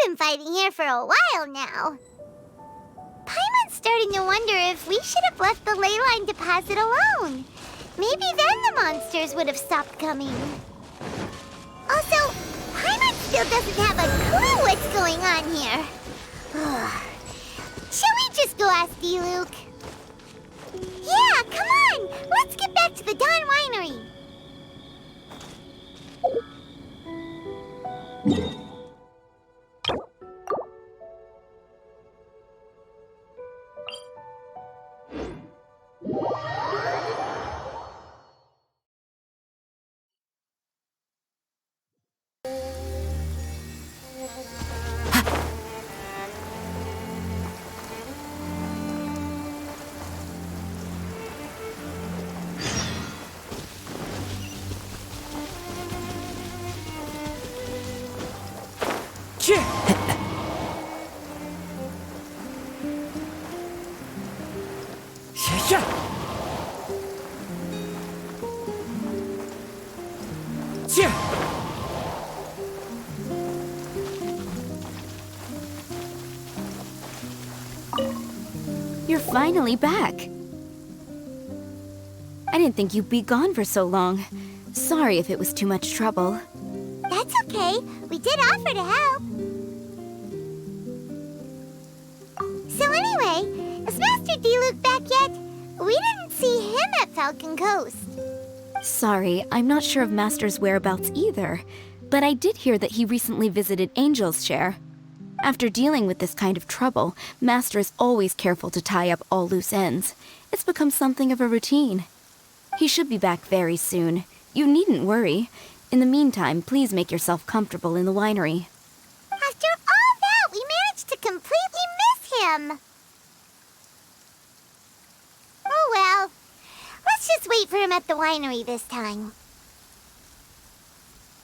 been fighting here for a while now. Paimon's starting to wonder if we should have left the ley line deposit alone. Maybe then the monsters would have stopped coming. Also, Paimon still doesn't have a clue what's going on here. Shall we just go ask D-Luke? Yeah, come on! Let's get back to the Dawn Winery. You're finally back. I didn't think you'd be gone for so long. Sorry if it was too much trouble. That's okay. We did offer to help. So anyway, is Master D-Luke back yet? We didn't see him at Falcon Coast. Sorry, I'm not sure of Master's whereabouts either, but I did hear that he recently visited Angel's Share. After dealing with this kind of trouble, Master is always careful to tie up all loose ends. It's become something of a routine. He should be back very soon. You needn't worry. In the meantime, please make yourself comfortable in the winery. After all that, we managed to completely miss him. Oh well. Let's just wait for him at the winery this time.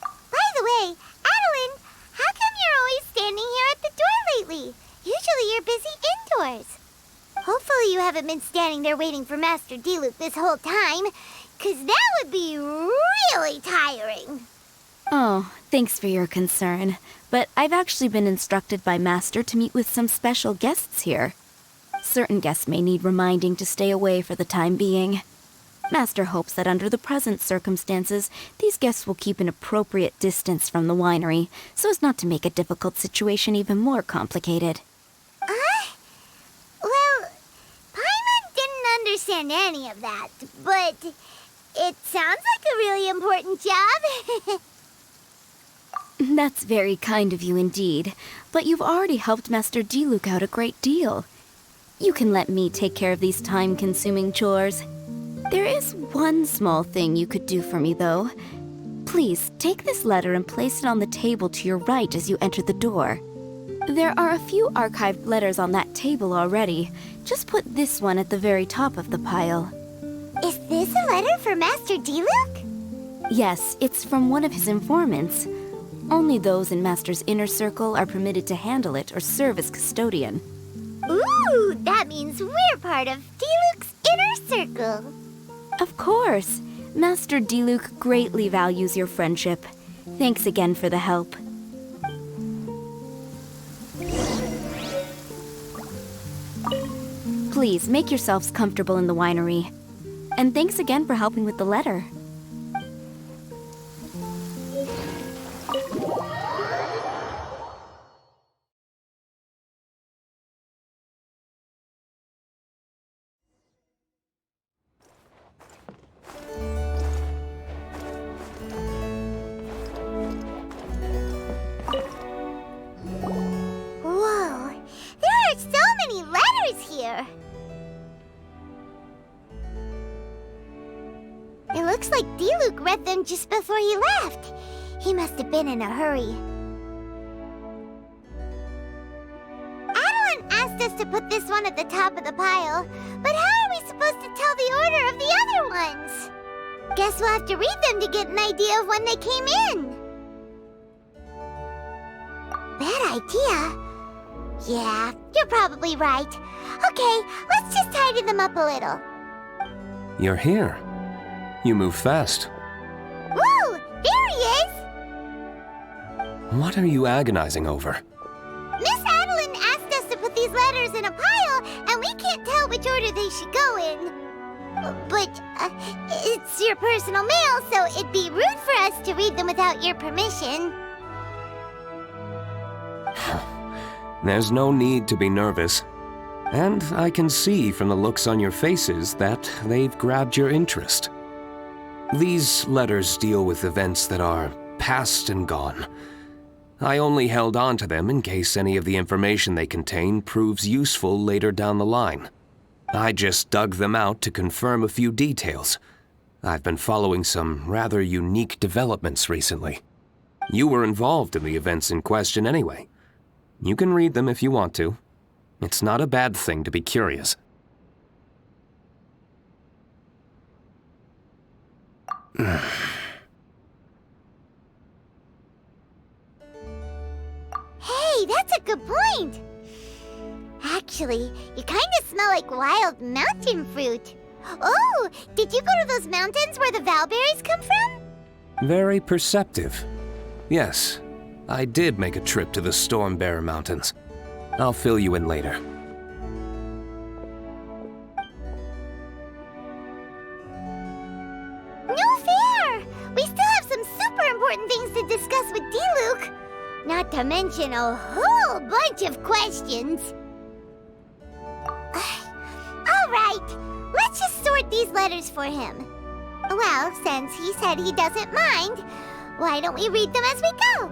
By the way, Adeline, how come you're always standing here at the door lately? Usually you're busy indoors. Hopefully you haven't been standing there waiting for Master D-Luke this whole time, 'cause that would be really tiring. Oh, thanks for your concern. But I've actually been instructed by Master to meet with some special guests here. Certain guests may need reminding to stay away for the time being. Master hopes that under the present circumstances, these guests will keep an appropriate distance from the winery, so as not to make a difficult situation even more complicated. Well, Paimon didn't understand any of that, but it sounds like a really important job. That's very kind of you indeed, but you've already helped Master D-Luke out a great deal. You can let me take care of these time-consuming chores. There is one small thing you could do for me, though. Please, take this letter and place it on the table to your right as you enter the door. There are a few archived letters on that table already. Just put this one at the very top of the pile. Is this a letter for Master D-Luke? Yes, it's from one of his informants. Only those in Master's inner circle are permitted to handle it or serve as custodian. Ooh, that means we're part of D-Luke's inner circle. Of course. Master D-Luke greatly values your friendship. Thanks again for the help. Please, make yourselves comfortable in the winery. And thanks again for helping with the letter. Whoa, there are so many letters here. It looks like D-Luke read them just before he left. He must have been in a hurry. Adeline asked us to put this one at the top of the pile, but how are we supposed to tell the order of the other ones? Guess we'll have to read them to get an idea of when they came in. Bad idea. Yeah, you're probably right. Okay, let's just tidy them up a little. You're here. You move fast. Woo! There he is! What are you agonizing over? these letters in a pile, and we can't tell which order they should go in. But it's your personal mail, so it'd be rude for us to read them without your permission. There's no need to be nervous. And I can see from the looks on your faces that they've grabbed your interest. These letters deal with events that are past and gone. I only held on to them in case any of the information they contain proves useful later down the line. I just dug them out to confirm a few details. I've been following some rather unique developments recently. You were involved in the events in question anyway. You can read them if you want to. It's not a bad thing to be curious. Hey, that's a good point. Actually, you kind of smell like wild mountain fruit. Oh, did you go to those mountains where the valberries come from? Very perceptive. Yes, I did make a trip to the Stormbearer Mountains. I'll fill you in later. No fair! We still have some super important things to discuss with D-Luke. Not to mention a whole bunch of questions. Alright, let's just sort these letters for him. Well, since he said he doesn't mind, why don't we read them as we go?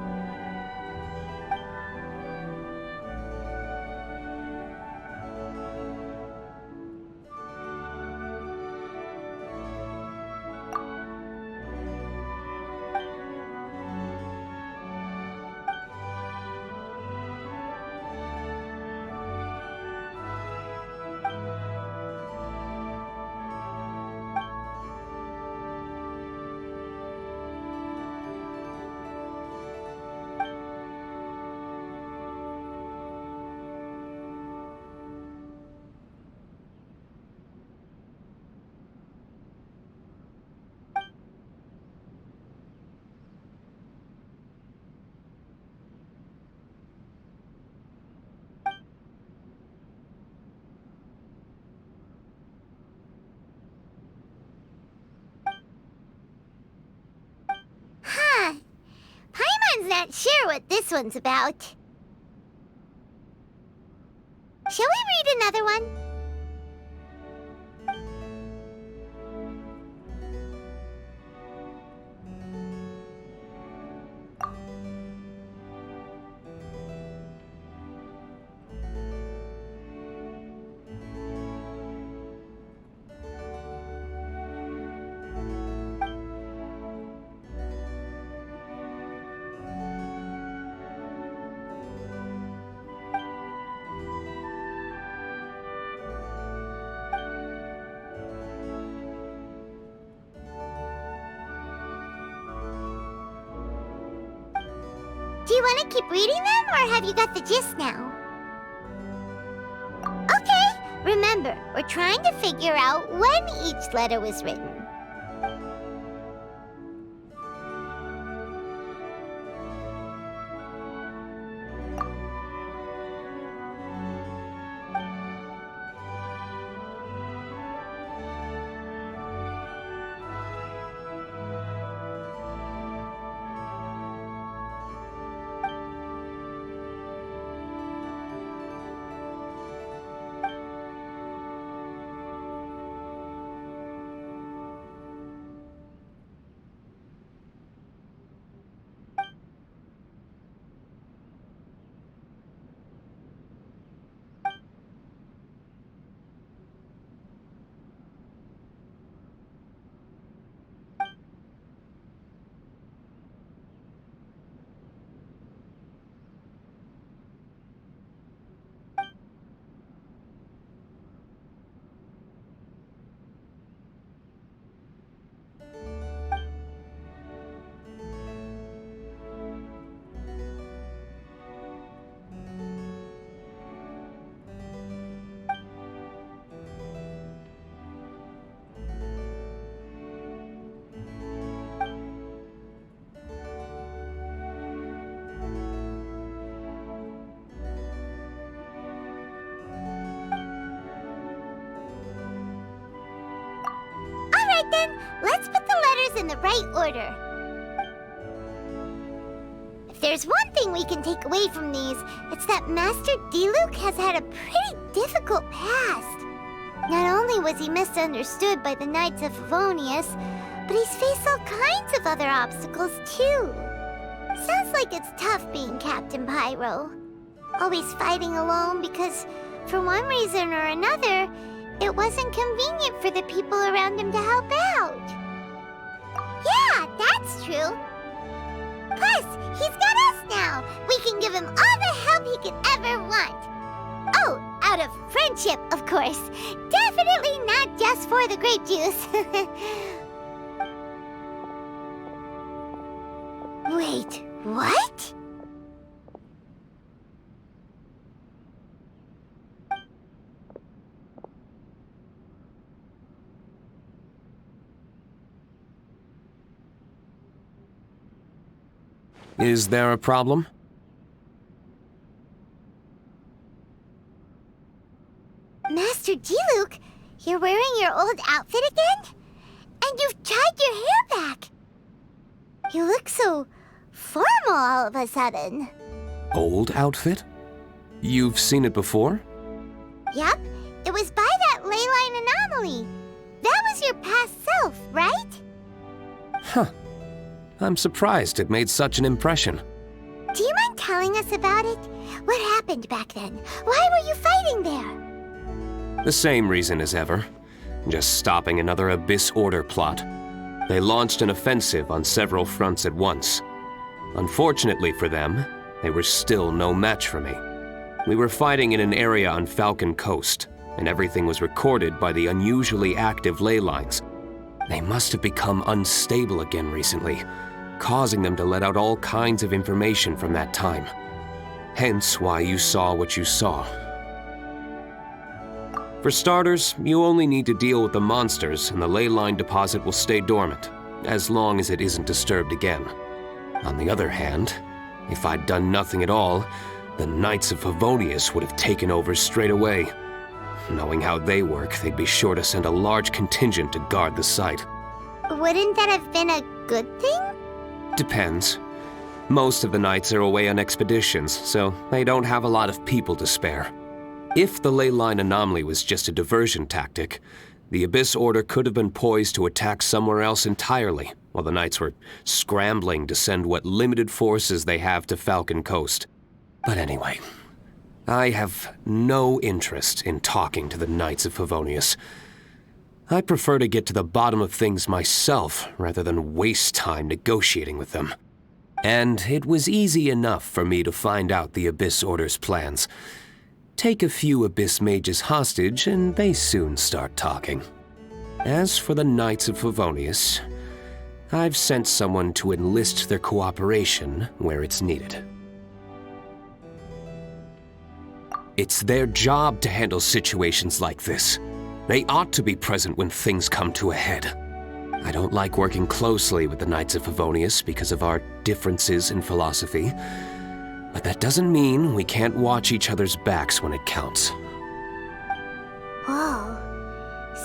Huh. Paimon's not sure what this one's about. Shall we read another one? Do you want to keep reading them, or have you got the gist now? Okay, remember, we're trying to figure out when each letter was written. Alright then, let's put the letters in the right order. If there's one thing we can take away from these, it's that Master Diluc has had a pretty difficult past. Not only was he misunderstood by the Knights of Favonius, but he's faced all kinds of other obstacles too. Sounds like it's tough being Captain Pyro. Always fighting alone because, for one reason or another, it wasn't convenient for the people around him to help out. Yeah, that's true. Plus, he's got us now. We can give him all the help he could ever want. Oh, out of friendship, of course. Definitely not just for the grape juice. Wait, what? Is there a problem? Master Diluc, you're wearing your old outfit again? And you've tied your hair back. You look so formal all of a sudden. Old outfit? You've seen it before? Yep, it was by that ley line anomaly. That was your past self, right? Huh. I'm surprised it made such an impression. Do you mind telling us about it? What happened back then? Why were you fighting there? The same reason as ever. Just stopping another Abyss Order plot. They launched an offensive on several fronts at once. Unfortunately for them, they were still no match for me. We were fighting in an area on Falcon Coast, and everything was recorded by the unusually active ley lines. They must have become unstable again recently, causing them to let out all kinds of information from that time. Hence why you saw what you saw. For starters, you only need to deal with the monsters and the ley line deposit will stay dormant, as long as it isn't disturbed again. On the other hand, if I'd done nothing at all, the Knights of Favonius would have taken over straight away. Knowing how they work, they'd be sure to send a large contingent to guard the site. Wouldn't that have been a good thing? Depends. Most of the Knights are away on expeditions, so they don't have a lot of people to spare. If the ley line anomaly was just a diversion tactic, the Abyss Order could have been poised to attack somewhere else entirely, while the Knights were scrambling to send what limited forces they have to Falcon Coast. But anyway, I have no interest in talking to the Knights of Favonius. I prefer to get to the bottom of things myself rather than waste time negotiating with them. And it was easy enough for me to find out the Abyss Order's plans. Take a few Abyss Mages hostage and they soon start talking. As for the Knights of Favonius, I've sent someone to enlist their cooperation where it's needed. It's their job to handle situations like this. They ought to be present when things come to a head. I don't like working closely with the Knights of Favonius because of our differences in philosophy, but that doesn't mean we can't watch each other's backs when it counts. Whoa.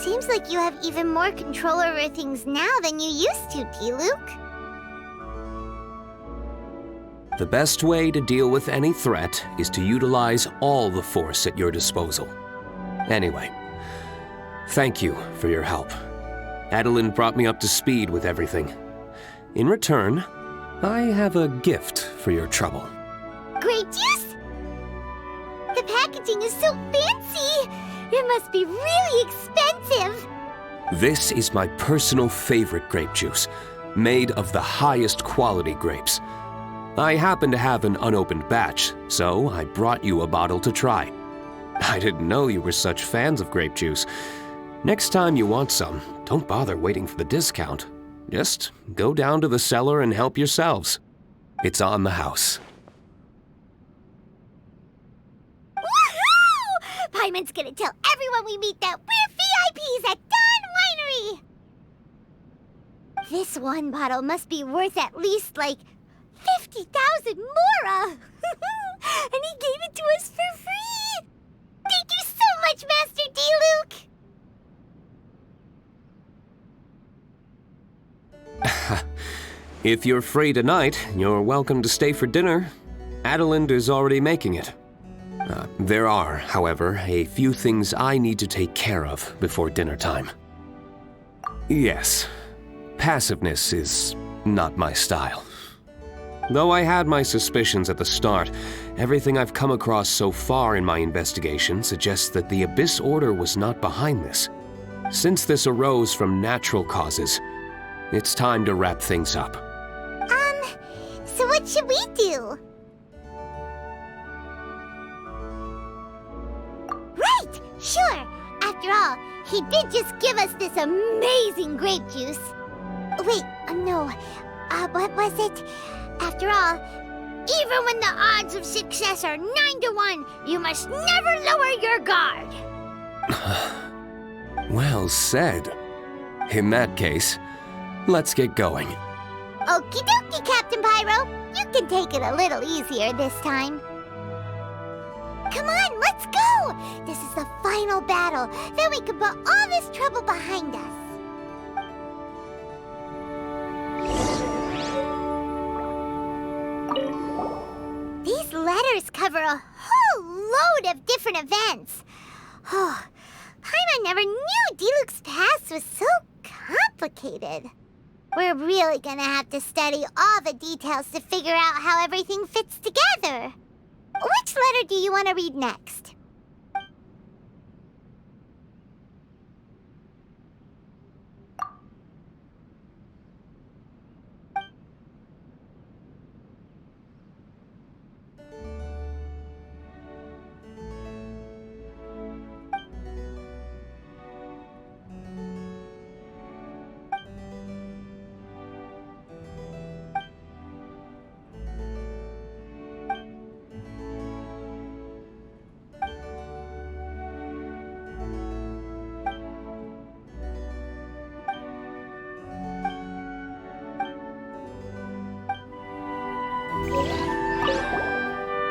Seems like you have even more control over things now than you used to, Diluc. The best way to deal with any threat is to utilize all the force at your disposal. Anyway, thank you for your help. Adeline brought me up to speed with everything. In return, I have a gift for your trouble. Grape juice? The packaging is so fancy! It must be really expensive! This is my personal favorite grape juice, made of the highest quality grapes. I happen to have an unopened batch, so I brought you a bottle to try. I didn't know you were such fans of grape juice. Next time you want some, don't bother waiting for the discount. Just go down to the cellar and help yourselves. It's on the house. Woohoo! Paimon's gonna tell everyone we meet that we're VIPs at Dawn Winery! This one bottle must be worth at least, 50,000 mora! And he gave it to us for free! Thank you so much, Master Diluc! If you're free tonight, you're welcome to stay for dinner. Adeline is already making it. There are, however, a few things I need to take care of before dinner time. Yes, passiveness is not my style. Though I had my suspicions at the start, everything I've come across so far in my investigation suggests that the Abyss Order was not behind this. Since this arose from natural causes, it's time to wrap things up. So what should we do? Right! Sure! After all, he did just give us this amazing grape juice. Wait, no. What was it? After all, even when the odds of success are 9 to 1, you must never lower your guard. Well said. In that case, let's get going. Okie dokie, Captain Pyro. You can take it a little easier this time. Come on, let's go! This is the final battle. Then we can put all this trouble behind us. These letters cover a whole load of different events. Oh, Paimon never knew Diluc's past was so complicated. We're really gonna have to study all the details to figure out how everything fits together. Which letter do you want to read next?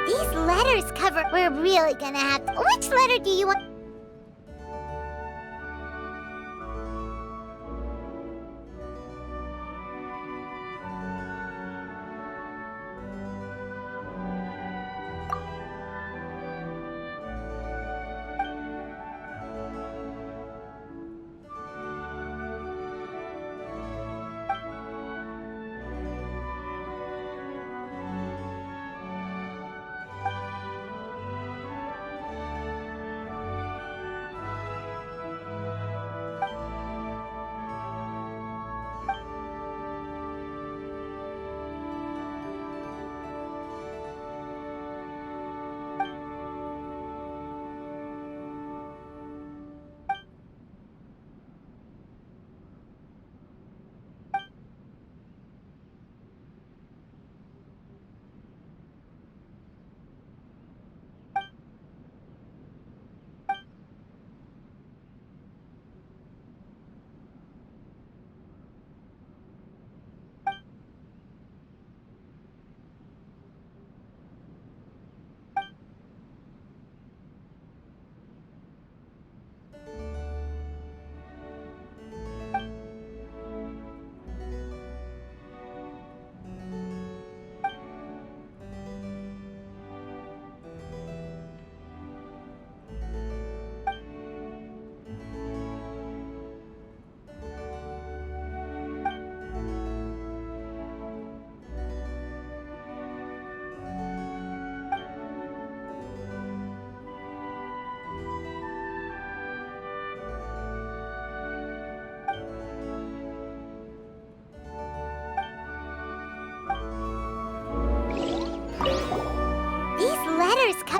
These letters cover... We're really gonna have to... Which letter do you want...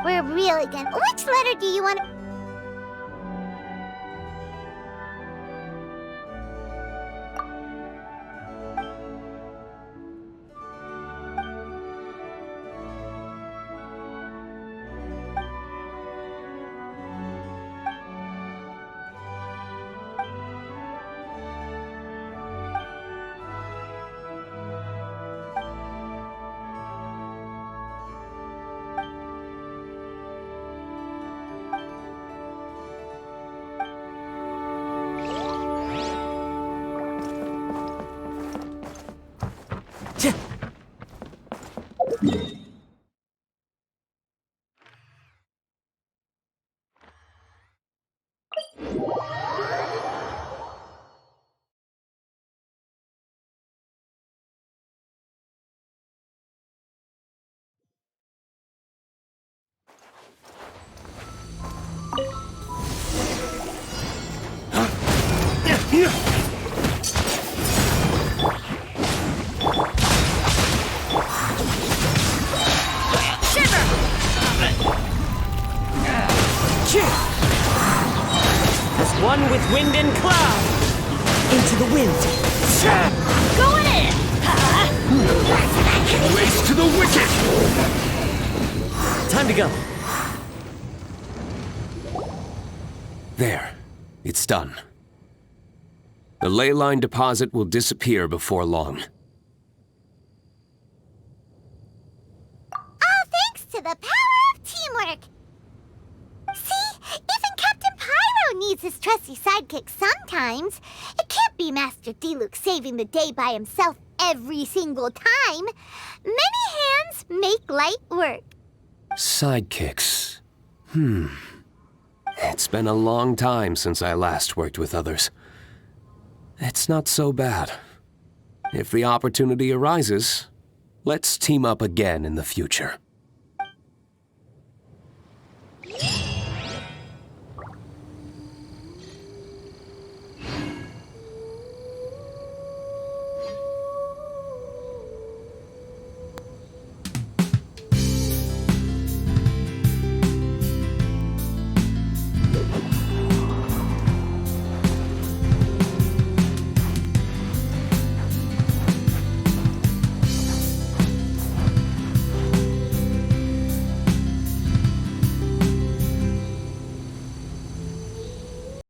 We're really gonna... Which letter do you want to... One with wind and cloud. Into the wind. Going in! Race to the wicket! Time to go. There. It's done. The ley line deposit will disappear before long. All thanks to the power of teamwork. See, even Captain Pyro needs his trusty sidekick sometimes. It can't be Master D-Luke saving the day by himself every single time. Many hands make light work. Sidekicks. It's been a long time since I last worked with others. It's not so bad. If the opportunity arises, let's team up again in the future.